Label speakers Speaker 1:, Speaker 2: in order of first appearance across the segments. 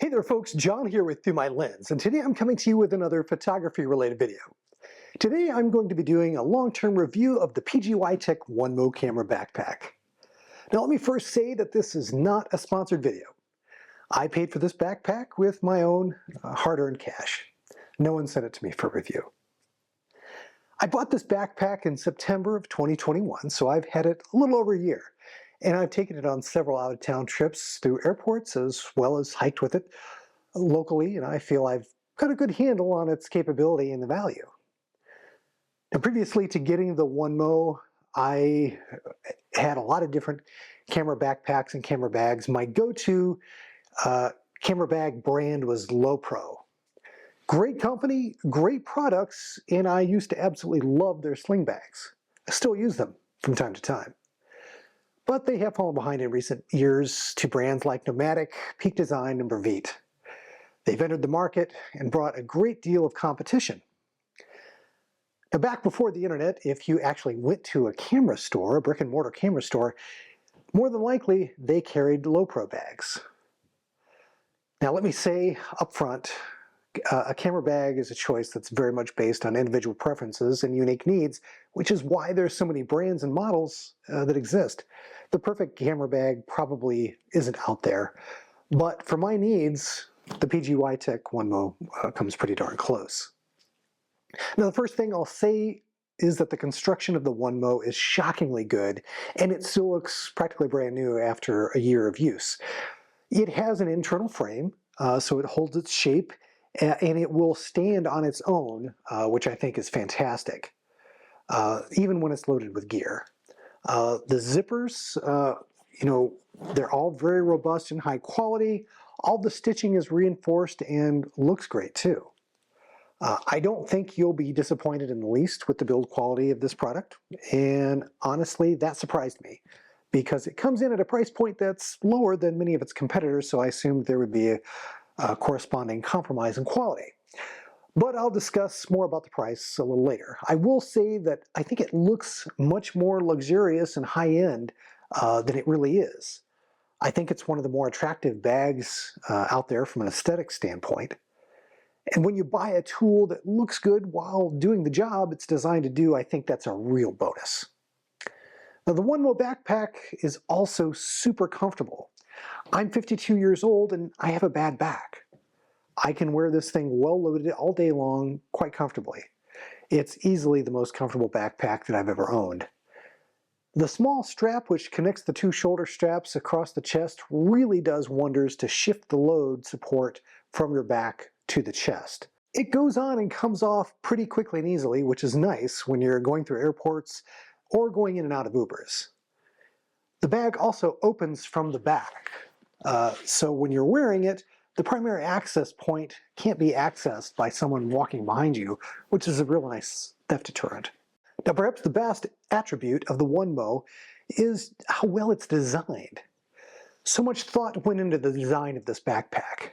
Speaker 1: Hey there folks, John here with Through My Lens, and today I'm coming to you with another photography related video. Today I'm going to be doing a long-term review of the PGYTECH OneMo camera backpack. Now let me first say that this is not a sponsored video. I paid for this backpack with my own hard-earned cash. No one sent it to me for review. I bought this backpack in September of 2021, so I've had it a little over a year. And I've taken it on several out-of-town trips through airports as well as hiked with it locally, and I feel I've got a good handle on its capability and the value. Now, previously to getting the OneMo, I had a lot of different camera backpacks and camera bags. My go-to camera bag brand was Lowepro. Great company, great products, and I used to absolutely love their sling bags. I still use them from time to time. But they have fallen behind in recent years to brands like Nomadic, Peak Design, and Brevite. They've entered the market and brought a great deal of competition. Now, back before the internet, if you actually went to a camera store, a brick-and-mortar camera store, more than likely they carried Lowepro bags. Now let me say up front, a camera bag is a choice that's very much based on individual preferences and unique needs, which is why there's so many brands and models that exist. The perfect camera bag probably isn't out there, but for my needs, the PGYTECH OneMo comes pretty darn close. Now the first thing I'll say is that the construction of the OneMo is shockingly good, and it still looks practically brand new after a year of use. It has an internal frame, so it holds its shape, and it will stand on its own, which I think is fantastic, even when it's loaded with gear. The zippers, they're all very robust and high quality. All the stitching is reinforced and looks great too. I don't think you'll be disappointed in the least with the build quality of this product, and honestly that surprised me because it comes in at a price point that's lower than many of its competitors, so I assumed there would be a corresponding compromise in quality. But I'll discuss more about the price a little later. I will say that I think it looks much more luxurious and high-end than it really is. I think it's one of the more attractive bags out there from an aesthetic standpoint. And when you buy a tool that looks good while doing the job it's designed to do, I think that's a real bonus. Now the OneMo backpack is also super comfortable. I'm 52 years old and I have a bad back. I can wear this thing well loaded all day long quite comfortably. It's easily the most comfortable backpack that I've ever owned. The small strap which connects the two shoulder straps across the chest really does wonders to shift the load support from your back to the chest. It goes on and comes off pretty quickly and easily, which is nice when you're going through airports or going in and out of Ubers. The bag also opens from the back, so when you're wearing it, the primary access point can't be accessed by someone walking behind you, which is a real nice theft deterrent. Now perhaps the best attribute of the OneMo is how well it's designed. So much thought went into the design of this backpack.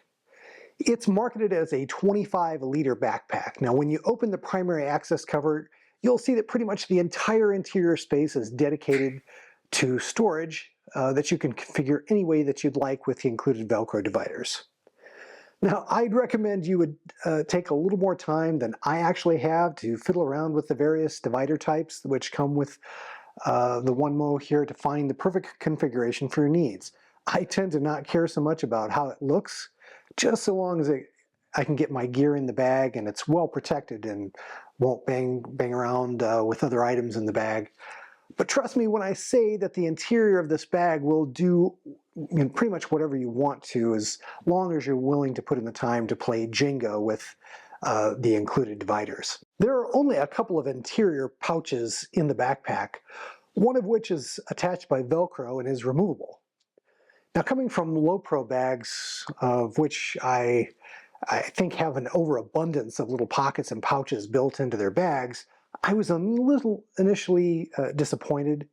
Speaker 1: It's marketed as a 25-liter backpack. Now when you open the primary access cover, you'll see that pretty much the entire interior space is dedicated to storage that you can configure any way that you'd like with the included Velcro dividers. Now I'd recommend you would take a little more time than I actually have to fiddle around with the various divider types which come with the OneMo here to find the perfect configuration for your needs. I tend to not care so much about how it looks, just so long as I can get my gear in the bag and it's well protected and won't bang around with other items in the bag. But trust me when I say that the interior of this bag will do pretty much whatever you want to, as long as you're willing to put in the time to play Jenga with the included dividers. There are only a couple of interior pouches in the backpack, one of which is attached by Velcro and is removable. Now coming from Lowepro bags, of which I think have an overabundance of little pockets and pouches built into their bags, I was a little initially disappointed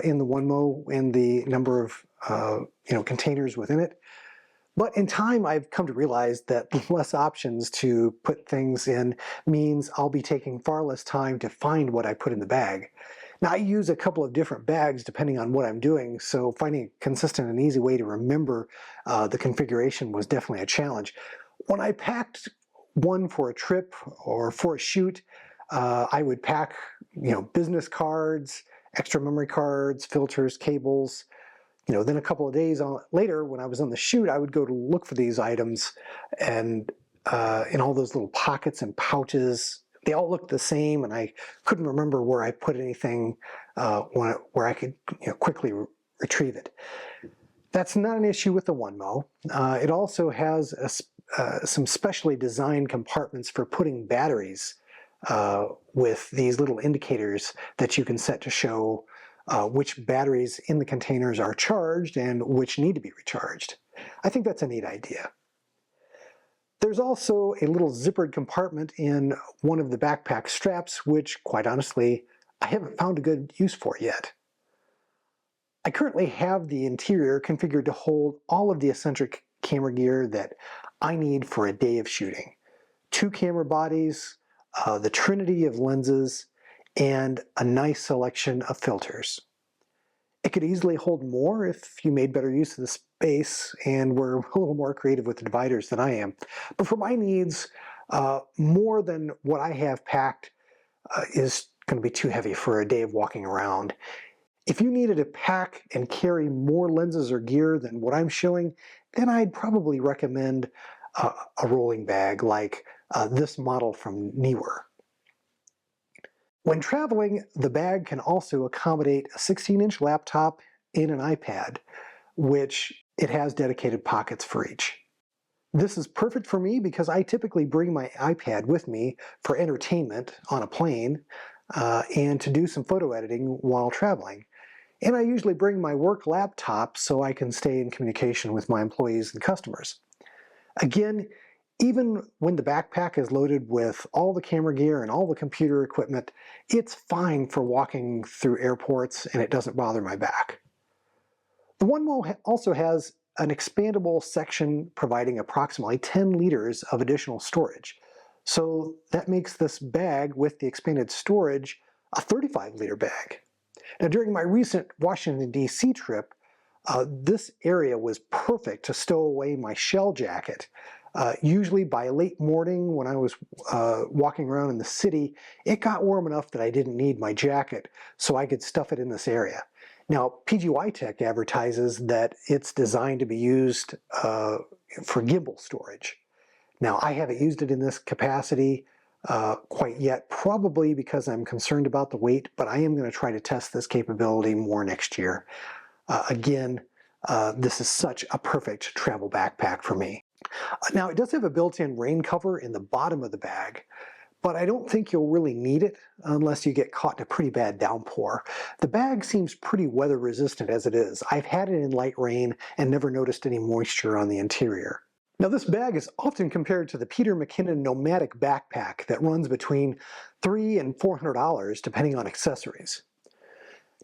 Speaker 1: in the OneMo and the number of containers within it. But in time I've come to realize that less options to put things in means I'll be taking far less time to find what I put in the bag. Now, I use a couple of different bags depending on what I'm doing, so finding a consistent and easy way to remember the configuration was definitely a challenge. When I packed one for a trip or for a shoot, I would pack, business cards, extra memory cards, filters, cables. Then a couple of days later, when I was on the shoot, I would go to look for these items, and in all those little pockets and pouches, they all looked the same, and I couldn't remember where I put anything where I could quickly retrieve it. That's not an issue with the OneMo. It also has some specially designed compartments for putting batteries with these little indicators that you can set to show which batteries in the containers are charged and which need to be recharged. I think that's a neat idea. There's also a little zippered compartment in one of the backpack straps, which, quite honestly, I haven't found a good use for yet. I currently have the interior configured to hold all of the eccentric camera gear that I need for a day of shooting. 2 camera bodies, the trinity of lenses, and a nice selection of filters. It could easily hold more if you made better use of the space and were a little more creative with the dividers than I am. But for my needs, more than what I have packed is going to be too heavy for a day of walking around. If you needed to pack and carry more lenses or gear than what I'm showing, then I'd probably recommend a rolling bag like this model from Neewer. When traveling, the bag can also accommodate a 16-inch laptop and an iPad, which it has dedicated pockets for each. This is perfect for me because I typically bring my iPad with me for entertainment on a plane and to do some photo editing while traveling. And I usually bring my work laptop so I can stay in communication with my employees and customers. Again, even when the backpack is loaded with all the camera gear and all the computer equipment, it's fine for walking through airports and it doesn't bother my back. The OneMo also has an expandable section providing approximately 10 liters of additional storage. So that makes this bag with the expanded storage a 35-liter bag. Now, during my recent Washington, D.C. trip, this area was perfect to stow away my shell jacket. Usually by late morning when I was walking around in the city, it got warm enough that I didn't need my jacket, so I could stuff it in this area. Now, PGYTECH advertises that it's designed to be used for gimbal storage. Now, I haven't used it in this capacity quite yet, probably because I'm concerned about the weight, but I am going to try to test this capability more next year. Again, this is such a perfect travel backpack for me. Now, it does have a built-in rain cover in the bottom of the bag, but I don't think you'll really need it unless you get caught in a pretty bad downpour. The bag seems pretty weather resistant as it is. I've had it in light rain and never noticed any moisture on the interior. Now, this bag is often compared to the Peter McKinnon Nomadic backpack that runs between $300 and $400 depending on accessories.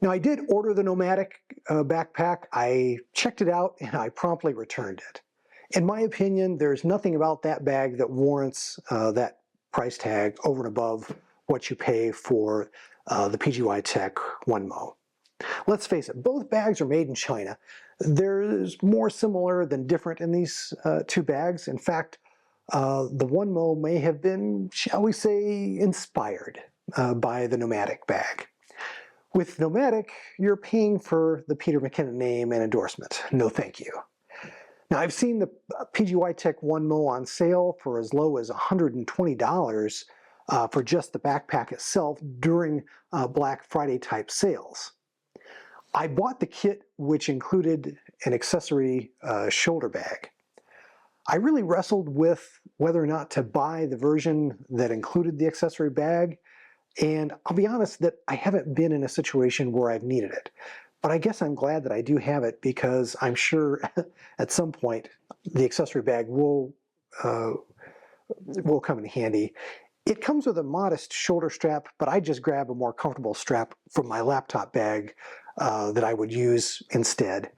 Speaker 1: Now, I did order the Nomadic backpack. I checked it out and I promptly returned it. In my opinion, there's nothing about that bag that warrants that price tag over and above what you pay for the PGYTECH OneMo. Let's face it, both bags are made in China. There's more similar than different in these 2 bags. In fact, the OneMo may have been, shall we say, inspired by the Nomadic bag. With Nomadic, you're paying for the Peter McKinnon name and endorsement. No thank you. Now, I've seen the PGYTECH OneMo on sale for as low as $120 for just the backpack itself during Black Friday type sales. I bought the kit, which included an accessory shoulder bag. I really wrestled with whether or not to buy the version that included the accessory bag, and I'll be honest that I haven't been in a situation where I've needed it. But I guess I'm glad that I do have it because I'm sure at some point the accessory bag will come in handy. It comes with a modest shoulder strap, but I just grab a more comfortable strap from my laptop bag that I would use instead.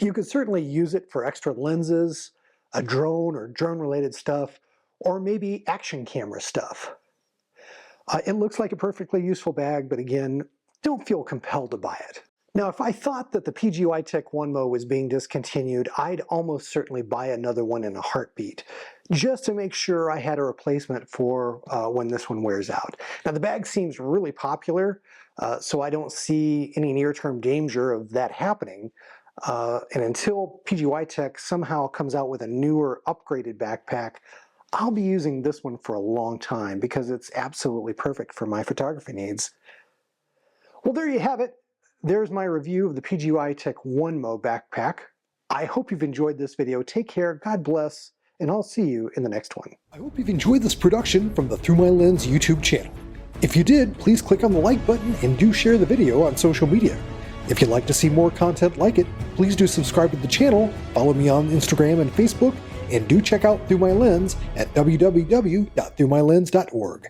Speaker 1: You could certainly use it for extra lenses, a drone or drone-related stuff, or maybe action camera stuff. It looks like a perfectly useful bag, but again, don't feel compelled to buy it. Now, if I thought that the PGYTECH OneMo was being discontinued, I'd almost certainly buy another one in a heartbeat, just to make sure I had a replacement for when this one wears out. Now, the bag seems really popular, so I don't see any near-term danger of that happening. And until PGYTECH somehow comes out with a newer, upgraded backpack, I'll be using this one for a long time because it's absolutely perfect for my photography needs. Well, there you have it. There's my review of the PGYTECH OneMo backpack. I hope you've enjoyed this video. Take care, God bless, and I'll see you in the next one. I hope you've enjoyed this production from the Through My Lens YouTube channel. If you did, please click on the like button and do share the video on social media. If you'd like to see more content like it, please do subscribe to the channel, follow me on Instagram and Facebook, and do check out Through My Lens at www.throughmylens.org.